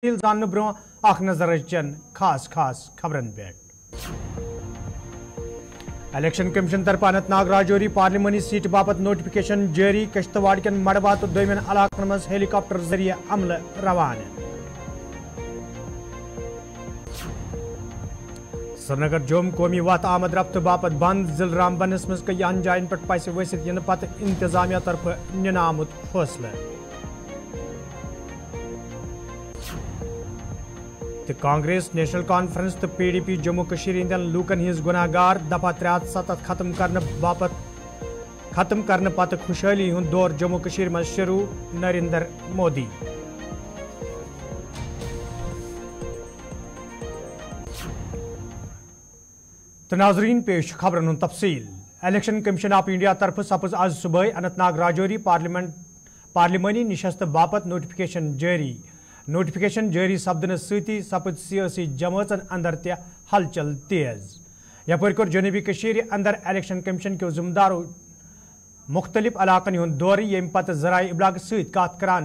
जानने ब्रो अख नजर चन खास खबरन पे। इलेक्शन कमीशन तरफ अनंतनाग राजौरी पार्लिमानी सीट बाबत नोटिफिकेशन जारी। किश्तवाड़ के मड़वा तो दोमिन इलाकन मज हेलीकॉप्टर जरिए अमल रवाना। श्रीनगर जोम कौमी वत आमद रफ्त बापत बंद। जिल रामबनस मज कई जायन पे पैसे वसित इन पत इंतजामिया तरफ निन आमुत फैसला। कांग्रेस नेशनल कॉन्फ्रेंस तो PDP जम्मू कश्मीर इंदन लूकन हिज गुनाहगार दफा 73 खत्म करने पत खुशहाली हुंद दौर जम्मू कश्मीर में शुरू। नरेंद्र मोदी। तो नाजरीन पेश खबरन हुंद तफसील। इलेक्शन कमीशन ऑफ इंडिया तरफ सपज आज सुबह अनंतनाग राजौरी पार्लिमानी निशस्त बापत नोटिफिकेशन जारी। नोटिफिकेशन जारी सपदन सती सपद सियासी जमातन अंदर ते हलचल तेज। यपर कोर जनूबी कश्मीर अंदर इलेक्शन कमीशन के जिम्मेदारों मुख्तलिफ इलाकन हुंद दौर यम पत जराए इबलाग सत कत करान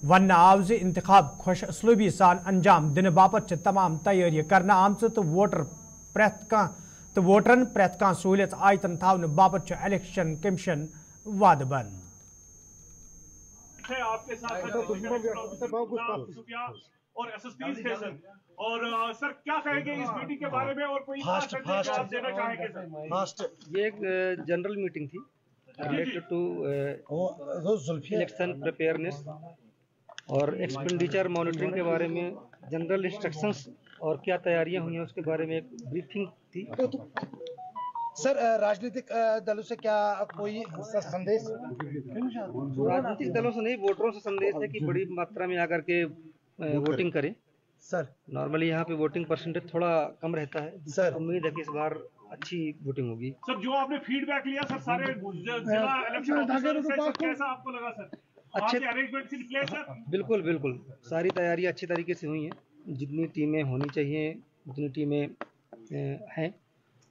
वन आव ज इंतखाब खुश असलूबी सान अंजाम दिन बापत तमाम तैयारी करना आमच तो वोटरन प्रेत कह सहूलियत आयतन थावन बापत इलेक्शन कमीशन वाद बंद। आपके साथ और एसएसपी है सर। और सर क्या कहेंगे इस मीटिंग के बारे में और कोई आप देना चाहेंगे सर? ये एक जनरल मीटिंग थी रिलेटेड टू इलेक्शन प्रिपेयरनेस और एक्सपेंडिचर मॉनिटरिंग के बारे में जनरल इंस्ट्रक्शंस और क्या तैयारियां हुई हैं उसके बारे में एक ब्रीफिंग थी। सर राजनीतिक दलों से क्या कोई संदेश? राजनीतिक दलों से नहीं, वोटरों से संदेश है कि बड़ी मात्रा में आकर के वोटिंग करें। सर नॉर्मली यहाँ पे वोटिंग परसेंटेज थोड़ा कम रहता है। सर उम्मीद है कि इस बार अच्छी वोटिंग होगी। सर जो आपने फीडबैक लिया सर सारे जिला इलेक्शन ऑफिसर से कैसा आपको लगा सर? अच्छे अरेंजमेंट इन प्लेस सर? बिल्कुल बिल्कुल, सारी तैयारी अच्छी तरीके से हुई हैं। जितनी टीमें होनी चाहिए उतनी टीमें हैं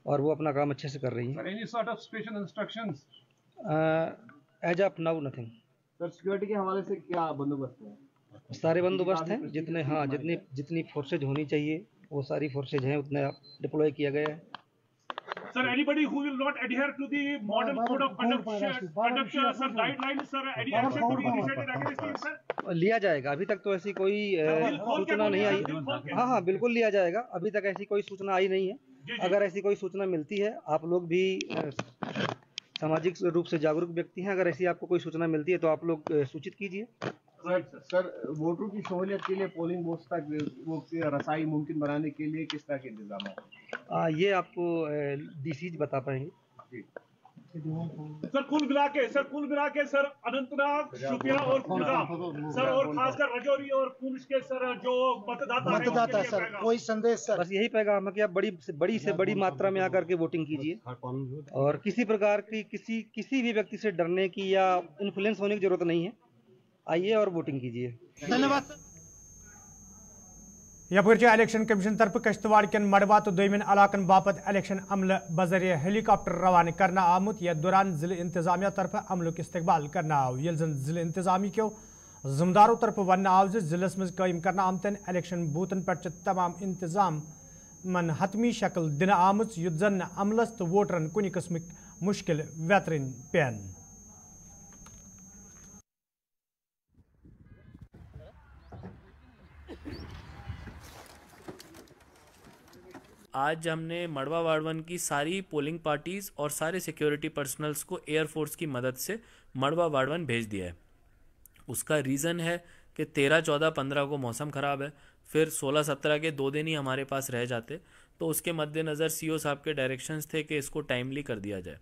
और वो अपना काम अच्छे से कर रही हैं। Any sort of special instructions? As of now nothing. Sir security के हवाले से क्या बंदोबस्त है? सारे बंदोबस्त हैं, जितनी फोर्सेज होनी चाहिए वो सारी फोर्सेज हैं, उतना डिप्लॉय किया गया है। Sir, anybody who will not adhere to the model code of conduct sir guidelines sir, any action to be initiated against him sir? लिया जाएगा। अभी तक तो ऐसी कोई सूचना नहीं आई। हाँ बिल्कुल लिया जाएगा। अभी तक ऐसी कोई सूचना आई नहीं है। अगर ऐसी कोई सूचना मिलती है, आप लोग भी सामाजिक रूप से जागरूक व्यक्ति हैं, अगर ऐसी आपको कोई सूचना मिलती है तो आप लोग सूचित कीजिए। सर वोटरों की सहूलियत के लिए पोलिंग बूथ तक वो रसाई मुमकिन बनाने के लिए किस तरह के इंतजाम है? ये आपको डीसी बता पाएंगे। सर कुल मिला के सर अनंतनाग, शोपियां और कुलगाम सर और खासकर राजौरी और पुंछ के सर जो मतदाता सर कोई संदेश सर? बस यही पैगाम है कि आप बड़ी से बड़ी मात्रा में आकर के वोटिंग कीजिए और किसी प्रकार की किसी भी व्यक्ति से डरने की या इन्फ्लुएंस होने की जरूरत नहीं है। आइए और वोटिंग कीजिए। धन्यवाद। यपर इलेक्शन कमीशन तरफ किश्तवाड़ के मड़वा तो दोमिन इलाकन बापत इलेक्शन अमल बजरिए हेलीकॉप्टर रवाना करना आमुत। यह दौरान जिले इंतजामिया तरफ अमल इस्तकबाल करना आव। ये जिले इंतजामी के जिम्मेदारों तरफ वन आव जिलस मज कायम करना आमतन इलेक्शन बूथन पे तमाम इंतजाम मन हतमी शक्ल दिन आमुत युद्ध जन अमलस तो वोटरन कुन किस्म मुश्किल वेतरन पेन। आज हमने मड़वा वार्ड 1 की सारी पोलिंग पार्टीज़ और सारे सिक्योरिटी पर्सनल्स को एयरफोर्स की मदद से मड़वा वार्ड 1 भेज दिया है। उसका रीज़न है कि 13, 14, 15 को मौसम ख़राब है, फिर 16, 17 के 2 दिन ही हमारे पास रह जाते, तो उसके मद्देनज़र सीओ साहब के डायरेक्शंस थे कि इसको टाइमली कर दिया जाए।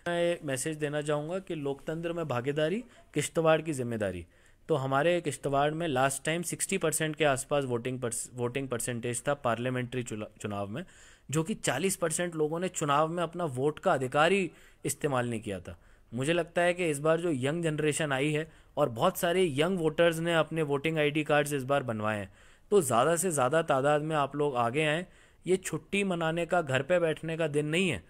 मैं मैसेज देना चाहूँगा कि लोकतंत्र में भागीदारी किश्तवाड़ की जिम्मेदारी। तो हमारे किश्तवाड़ में लास्ट टाइम 60% के आसपास वोटिंग परसेंटेज था पार्लियामेंट्री चुनाव में, जो कि 40% लोगों ने चुनाव में अपना वोट का अधिकार ही इस्तेमाल नहीं किया था। मुझे लगता है कि इस बार जो यंग जनरेशन आई है और बहुत सारे यंग वोटर्स ने अपने वोटिंग ID कार्ड्स इस बार बनवाए हैं, तो ज़्यादा से ज़्यादा तादाद में आप लोग आगे आएँ। ये छुट्टी मनाने का, घर पे बैठने का दिन नहीं है।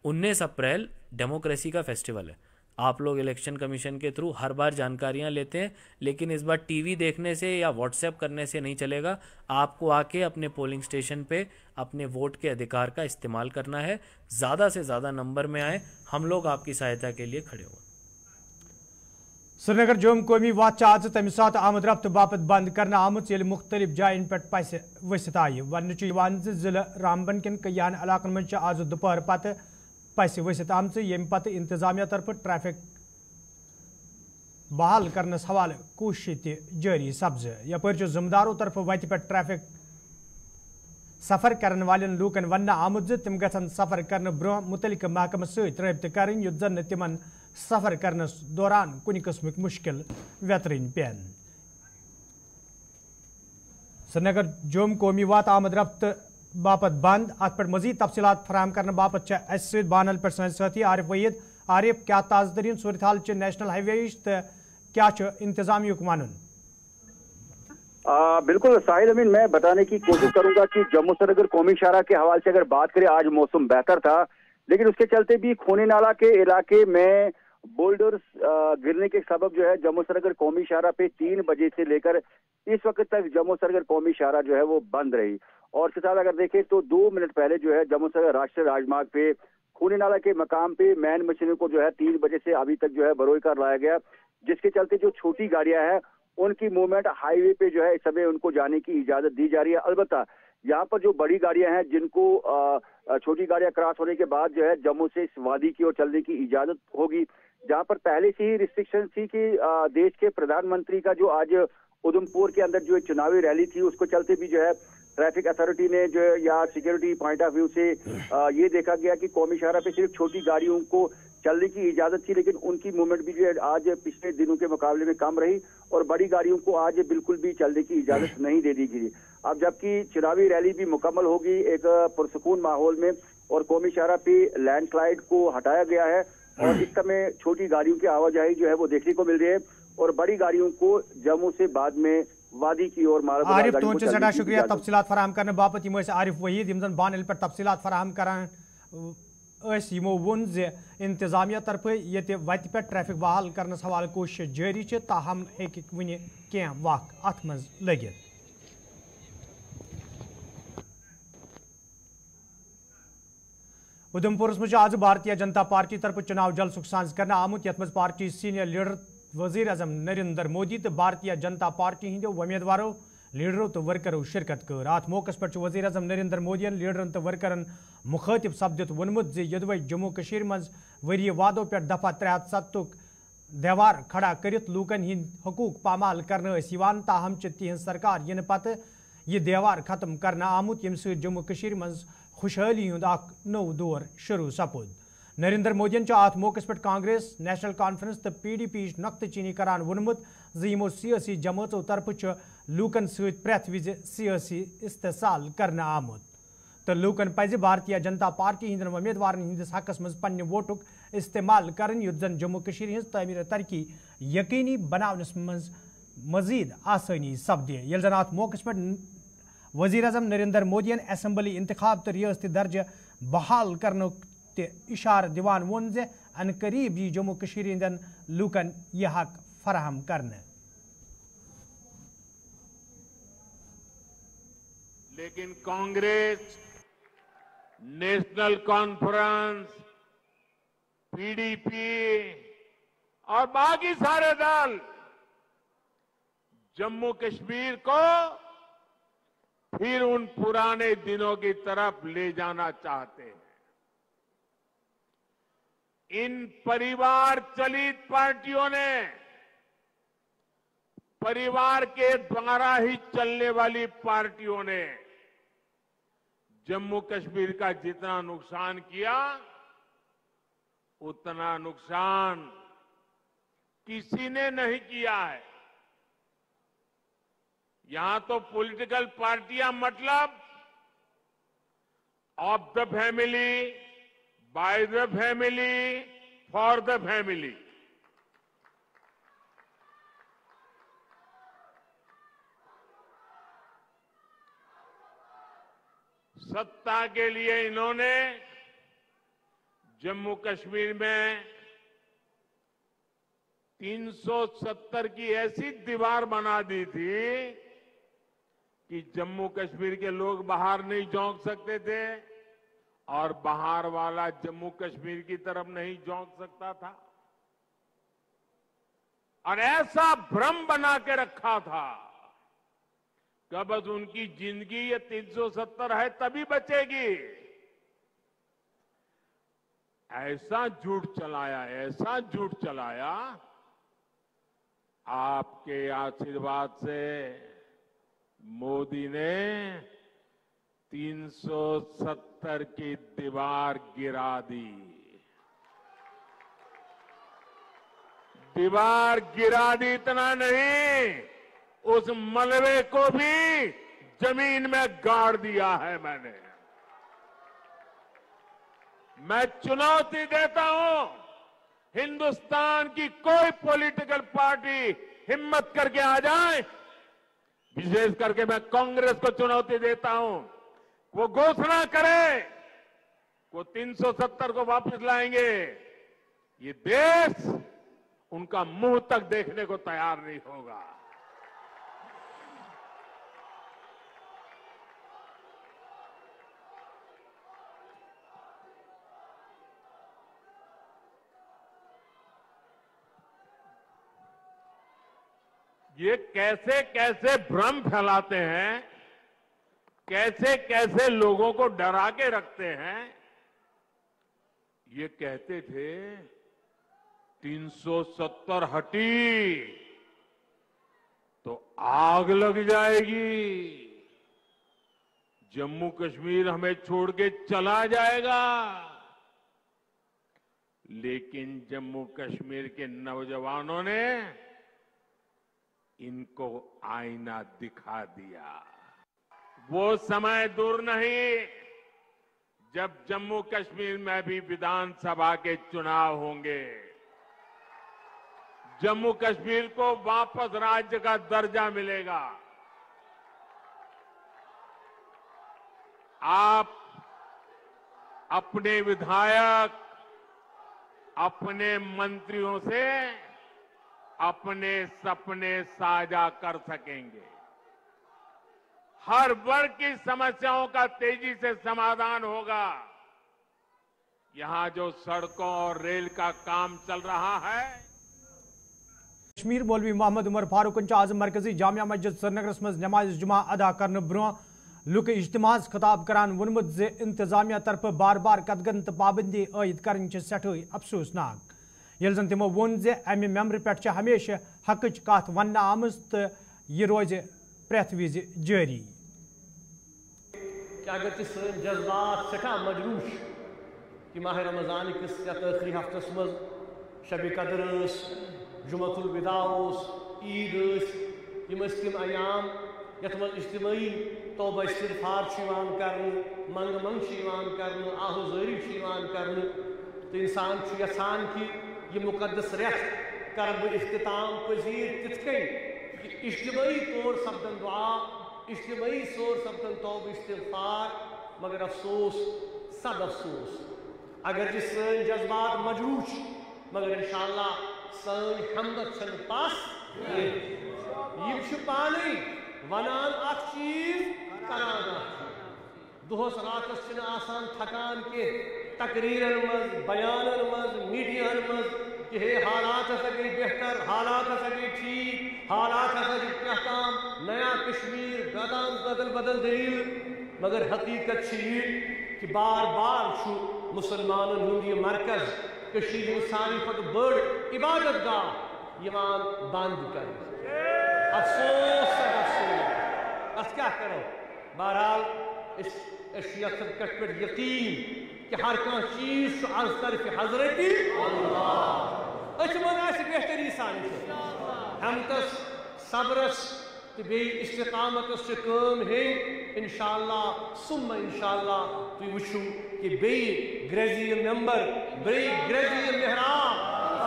19 अप्रैल डेमोक्रेसी का फेस्टिवल है। आप लोग इलेक्शन कमीशन के थ्रू हर बार जानकारियां लेते हैं, लेकिन इस बार टीवी देखने से या व्हाट्सएप करने से नहीं चलेगा। आपको आके अपने पोलिंग स्टेशन पे अपने वोट के अधिकार का इस्तेमाल करना है। ज़्यादा से ज़्यादा नंबर में आए, हम लोग आपकी सहायता के लिए खड़े हों। श्रीनगर जोम कौमी वाच आज तमि सात आमद रफ्त बापत बंद करना आमुत येल मुख्तलिफ जायन पे पैसे वसित आय वन जिला रामबन किन कयान इलाकन मज आज दोपहर पत पैसे वसित आम ये पत इंतजामिया तरफ ट्रैफिक बहाल करनस हवाले कोशिश त जारी सब्ज यपर जिम्मेदारों तरफ वत पे ट्रैफिक सफर करने वाले लूकन वन आमुत तिम गन सफर करने ब्रो मुतलिक महकम सबित कर युत जन तिमन सफर करने दौरान कुछ किस्म मुश्किल व्यतरन पेन। श्रीनगर जोम कौमी वात आमद रफ्त बापत बंद अत पे मजीद तफसीलात फराहम करने बापत बानल पे साथी आरिफ वहीद। आरिफ, क्या ताज़ा तरीन सूरत हाल नेशनल हाईवे तो क्या इंतजामिया वन? बिल्कुल साहिल अमीन, मैं बताने की कोशिश करूंगा कि जम्मू श्रीनगर कौमी शाहरा के हवाले से अगर बात करें, आज मौसम बेहतर था, लेकिन उसके चलते भी खूनी नाला के इलाके में बोल्डर्स गिरने के सबब जो है जम्मू श्रीनगर कौमी शाहरा पे 3 बजे से लेकर इस वक्त तक जम्मू श्रीनगर कौमी शाहरा जो है वो बंद रही। और इसके साथ अगर देखें तो 2 मिनट पहले जो है जम्मू श्रीनगर राष्ट्रीय राजमार्ग पे खूनी नाला के मकाम पे मैन मशीनों को जो है 3 बजे से अभी तक जो है बरोई कर लाया गया, जिसके चलते जो छोटी गाड़ियां हैं उनकी मूवमेंट हाईवे पे जो है इस समय उनको जाने की इजाजत दी जा रही है। अलबत्ता यहाँ पर जो बड़ी गाड़ियां हैं जिनको छोटी गाड़ियां क्रॉस होने के बाद जो है जम्मू से इस वादी की ओर चलने की इजाजत होगी, जहां पर पहले से ही रिस्ट्रिक्शन थी कि देश के प्रधानमंत्री का जो आज उधमपुर के अंदर जो एक चुनावी रैली थी उसको चलते भी जो है ट्रैफिक अथॉरिटी ने जो या सिक्योरिटी पॉइंट ऑफ व्यू से ये देखा गया कि कौमी शाहरा पे सिर्फ छोटी गाड़ियों को चलने की इजाजत थी, लेकिन उनकी मूवमेंट भी जो है आज पिछले दिनों के मुकाबले में कम रही और बड़ी गाड़ियों को आज बिल्कुल भी चलने की इजाजत नहीं दे दी गई। अब जबकि चुनावी रैली भी मुकम्मल होगी एक पुरसुकून माहौल में और कौमी शाहरा पे लैंडस्लाइड को हटाया गया है और इस समय छोटी गाड़ियों की आवाजाही जो है वो देखने को मिल रही है और बड़ी गाड़ियों को जम्मू से बाद में वादी की ओर आरिफ तुम सदा शुक्रिया तफसीलात फराहम करने बापत यम आरिफ वहीद यम बानल पे तफसीलात फराहम करान यमो वोन जे इंतजामिया तरफ ये वत पे ट्रैफिक बहाल करने हवाले कोशिश जारी ताहम हेक वन क्या वक अत मज लगित। उधमपुर मज आज भारतीय जनता पार्टी तरफ चुनाव जलसुक सांझ करना आमुत यथ मज पार्टी सीनियर लीडर वजीर अजम नरेंद्र मोदी तो भारतीय जनता पार्टी हंदो उम्मीदवारों लीडरों तो वर्करों शिरकत कर। अत मौके पे वजीर अजम नरेंद्र मोदियन लीडरन तो वर्करन मुखातिब सपदित वोनमुत यदवे जम्मू कश्मीर मज वरी वादों पे दफा 307 देवार खड़ा करित लूकन हिंद हकूक पामाल करने ताहम तिहज सरकार इन पत यह देवार खत्म करना आमुत यम जम्मू कश्मीर मज खुशहाली हुंद नौ दौर शुरू सपुद। नरेंद्र मोदियन अत मौके पे कांग्रेस नेशनल कॉन्फ्रेंस तो PDP नक्त चीनी करान वोनमुत यमो सियासी जमातों तरफ लूकन सत प्रेथ विज सियासी इस्तेसाल करना आमुत तो लूकन पज भारतीय जनता पार्टी हंदन उम्मीदवार हंदिस हकस मज पन्ने वोटुक इस्तेमाल करन युत जन जम्मू कश्मीर हज तमीर तरक्की यकीनी बनावनस मज मजीद आसानी सपदे। यल जन अत मौके पे वजीर अजम नरेंद्र मोदियन असम्बली इंतखाब तो रियासती दर्ज बहाल करने इशार दिवान वोन जे अन करीब यी जम्मू कश्मीर हंदन लूकन यह हक फराहम करने। लेकिन कांग्रेस, नेशनल कॉन्फ्रेंस, PDP और बाकी सारे दल जम्मू कश्मीर को फिर उन पुराने दिनों की तरफ ले जाना चाहते हैं। इन परिवार चलित पार्टियों ने परिवार के द्वारा ही चलने वाली पार्टियों ने जम्मू कश्मीर का जितना नुकसान किया उतना नुकसान किसी ने नहीं किया है। यहां तो पॉलिटिकल पार्टियां मतलब of the family, by the family, for the family. सत्ता के लिए इन्होंने जम्मू कश्मीर में 370 की ऐसी दीवार बना दी थी कि जम्मू कश्मीर के लोग बाहर नहीं झोंक सकते थे और बाहर वाला जम्मू कश्मीर की तरफ नहीं झोंक सकता था। और ऐसा भ्रम बना के रखा था कि बस उनकी जिंदगी ये 370 है तभी बचेगी। ऐसा झूठ चलाया, आपके आशीर्वाद से मोदी ने 370 की दीवार गिरा दी। दीवार गिरा दी इतना नहीं, उस मलबे को भी जमीन में गाड़ दिया है मैंने। मैं चुनौती देता हूं, हिंदुस्तान की कोई पॉलिटिकल पार्टी हिम्मत करके आ जाए, विशेष करके मैं कांग्रेस को चुनौती देता हूं, वो घोषणा करे वो 370 को वापस लाएंगे, ये देश उनका मुंह तक देखने को तैयार नहीं होगा। ये कैसे कैसे भ्रम फैलाते हैं, कैसे कैसे लोगों को डरा के रखते हैं। ये कहते थे 370 हटी तो आग लग जाएगी, जम्मू कश्मीर हमें छोड़ के चला जाएगा। लेकिन जम्मू कश्मीर के नौजवानों ने इनको आईना दिखा दिया। वो समय दूर नहीं जब जम्मू कश्मीर में भी विधानसभा के चुनाव होंगे, जम्मू कश्मीर को वापस राज्य का दर्जा मिलेगा। आप अपने विधायक, अपने मंत्रियों से अपने सपने साझा कर सकेंगे। हर वर्ग की समस्याओं का तेजी से समाधान होगा। यहां जो सड़कों और रेल का काम चल रहा है, कश्मीर मौलवी मोहम्मद उमर फारूक आज मरकजी जामिया मस्जिद श्रीनगरस मज नमाज जुमा अदा करने ब्रोह लुक इज्तिमास खिताब करान वोनमुत जे इंतजामिया तरफ बार बार कदगन तो पाबंदी आयद करन सठे अफसोसनाक, ये जन तमो वोन जे अमि मेम्बर पे हमेशा हकच कत वन आम तो यह रोज प्रेथ विज जारी। अगर सन जज्बात सठा मजरूश कि माह रमजान किस आखिरी हफ्तस मज शब कदर जुमतुल विदा ईद तम अयाम यथ मज इज्तिमाई तौबा इस्तिग़फ़ार कर मंग मंग कर आहुजारी कर तो इंसान यसान कि यह मुकद्दस रेत कर बह इख्तिताम पजीर तिथ कि इज्तिमाई तौर सपदन दुआ, इज्तिमाई तौर सपदन तौबा इस्तिग़फ़ार। मगर अफसोस सद अफसोस अगर जिस जज्बात मजरूश, मगर इंशाअल्लाह सन हमदत छन पास यह पानी वनान अख चीज करान दोहस रातस आसान थकान के तकरीरन मज बयानन मज मीडियान मज कि हे हालात हसा गई बेहतर, हालात हसा गई ठीक, हालात हसा गई क्या काम नया कश्मीर गदाम बदल बदल दलील। मगर हकीकत कि बार बार मुसलमानन हुंद यह मरकज कश्मीर सारी पत बड़ इबादत गाह बंद कर। अफसोस अस क्या करो। बहरहाल इस पे यकीन कि हर कह चीज अर्ज तरफ हजरती बेहतरी सान हम तस सबरस तो बे इस्तिकामत काम हे इंशाअल्लाह सुम्मा इंशाअल्लाह तुम वुचु कि बे ग्रेजियर मेंबर बे ग्रेजियर मेहराब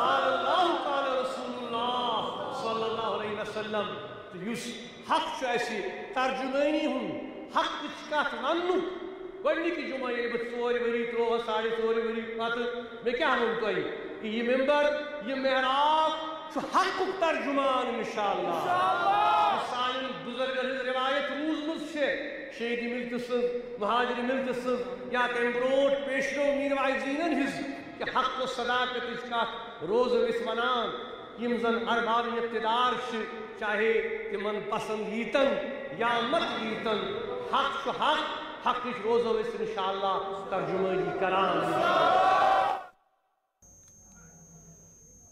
अल्लाह ताला रसूलुल्लाह सल्लल्लाहु अलैहि वसल्लम तो युस हक ऐसी तर्जुमानी हुन हक कत वन गडनिक जुमा ये 4 वरी 3 4.5 वरी पत मैं क्या वन तुम कि यह मेंबर यह मेहराब हक़ तर्जुमान इंशाअल्लाह साइन बुजुर्गन हिंद रिवायत रूजमुत छे शहीद मिलत सज महाजिर मिलत सज या तम ब्रोट पेशरो मीरवाइजीनन हिज कि हक़ व सदाकत इसका रोज विस वनान यम जन अरबाब इक़्तिदार चाहे तिमन पसंद यीतन या मत यीतन हक़ हक़ रोज विस इंशाअल्लाह तर्जुमानी करान।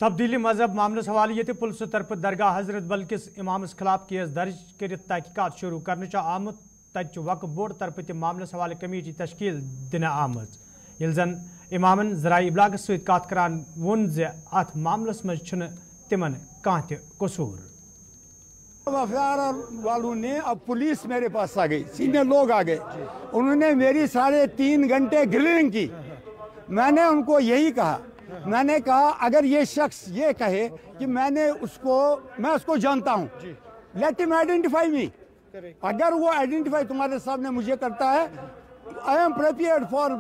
तब्दीली मजहब मामलस हवाले ये पुलिस तरफ दरगाह हजरत बल किस इमामस खिलाफ केस दर्ज कर तहकीकात शुरू कर आमुत तक वक्फ बोर्ड तरफ त मामलस हवाले कमेटी तश्कील दिन आम ये जन इमामन जराई इबलाग सत कत करान वोन अत मामलस मज तिमन कह कसूर। एफआईआर वालों ने अब पुलिस मेरे पास आ गई, सीनियर लोग आ गए, उन्होंने मेरी 3.5 घंटे ग्रिलिंग की। मैंने उनको यही कहा, मैंने कहा अगर ये शख्स ये कहे कि मैं उसको जानता हूँ, लेट हिम आइडेंटिफाई मी। अगर वो आइडेंटिफाई तुम्हारे सामने मुझे करता है, I am prepared for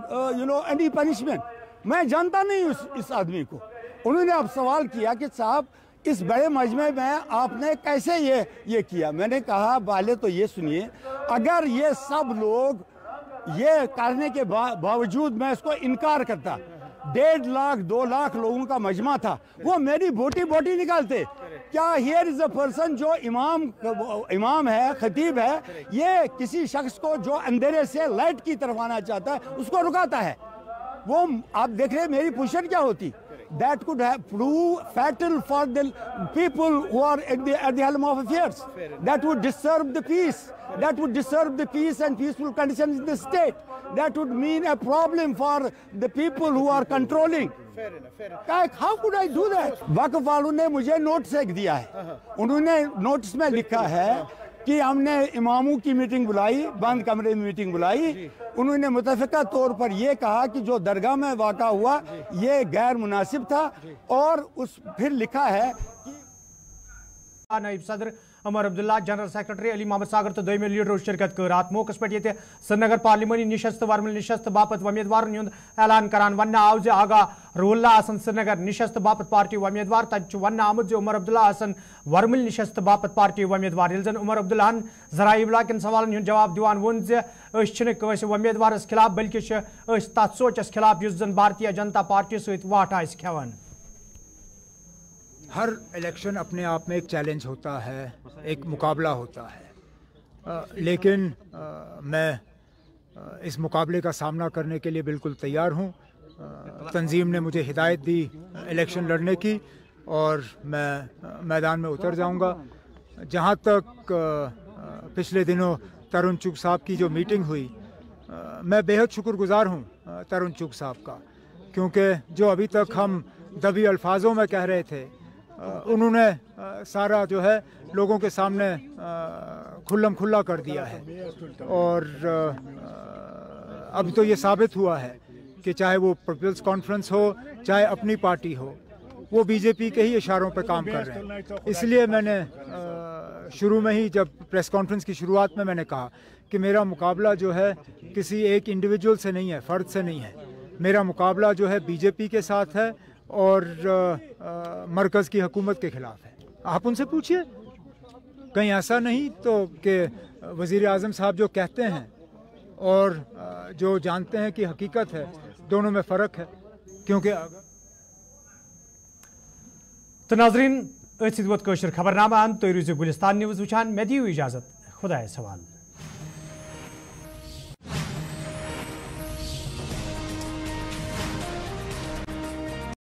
any punishment. मैं जानता नहीं इस आदमी को। उन्होंने अब सवाल किया कि साहब इस बड़े मजमे में आपने कैसे ये किया। मैंने कहा पहले तो ये सुनिए, अगर ये सब लोग ये करने के बावजूद मैं इसको इनकार करता, 1.5 लाख 2 लाख लोगों का मजमा था, वो मेरी बोटी निकालते। क्या हियर इज अ पर्सन जो इमाम है, खतीब है, ये किसी शख्स को जो अंधेरे से लाइट की तरफ आना चाहता है उसको रुकाता है। वो आप देख रहे मेरी पोजीशन क्या होती। That could have proved fatal for the people who are at the helm of affairs. That would disturb the peace. That would disturb the peace and peaceful conditions in the state. That would mean a problem for the people who are controlling. How could I do that? वक्फ वालों ने मुझे notice एक दिया है। उन्होंने notice में लिखा है कि हमने इमामों की मीटिंग बुलाई, बंद कमरे में मीटिंग बुलाई। उन्होंने मुतफ़िका तौर पर यह कहा कि जो दरगाह में वाक़ा हुआ ये गैर मुनासिब था, और फिर लिखा है कि नायब सदर अमर अब्दुल्ला, जनरल सेक्रेटरी अली मोहम्मद सागर तो दोयम लीडर शिरकत कर रात मौकस पे ये श्रीनगर पार्लिमानी निशस्त वर्मल निशस्त बापत उम्मीदवार ऐलान करान वन आव जे आगा रुल्ला हसन श्रीनगर निशस्त बापत पार्टी उम्मीदवार तक वन आमुद अमर अब्दुल्ला हसन वर्मल निशस्त बापत पार्टी उम्मीदवार ये उमर अब्दुल्ला जराई इबला किन सवालन जवाब दिवान वोन जे कंस उम्मीदवारस खिलाफ बल्कि तथ सोचस खिलाफ युस जन भारतीय जनता पार्टी सहित वाट आस खेवान। हर इलेक्शन अपने आप में एक चैलेंज होता है, एक मुकाबला होता है, लेकिन मैं इस मुकाबले का सामना करने के लिए बिल्कुल तैयार हूँ। तंजीम ने मुझे हिदायत दी इलेक्शन लड़ने की और मैं मैदान में उतर जाऊँगा। जहाँ तक पिछले दिनों तरुण चुग साहब की जो मीटिंग हुई, मैं बेहद शुक्रगुजार हूँ तरुण चुग साहब का, क्योंकि जो अभी तक हम दबी अल्फाजों में कह रहे थे उन्होंने सारा जो है लोगों के सामने खुल्लम खुल्ला कर दिया है। और अब तो ये साबित हुआ है कि चाहे वो पीपल्स कॉन्फ्रेंस हो, चाहे अपनी पार्टी हो, वो बीजेपी के ही इशारों पे काम कर रहे हैं। इसलिए मैंने शुरू में ही जब प्रेस कॉन्फ्रेंस की शुरुआत में मैंने कहा कि मेरा मुकाबला जो है किसी एक इंडिविजुअल से नहीं है, फ़र्द से नहीं है। मेरा मुकाबला जो है बीजेपी के साथ है और मरकज़ की हुकूमत के ख़िलाफ़ है। आप उनसे पूछिए, कहीं ऐसा नहीं तो कि वज़ीर आज़म साहब जो कहते हैं और जो जानते हैं कि हकीकत है, दोनों में फ़र्क है। क्योंकि तो नाज़रीन खबरनामा तुम रूज़ियो गुलिस्तान न्यूज़ वुचान, मे दियो इजाज़त, खुदा सवाल।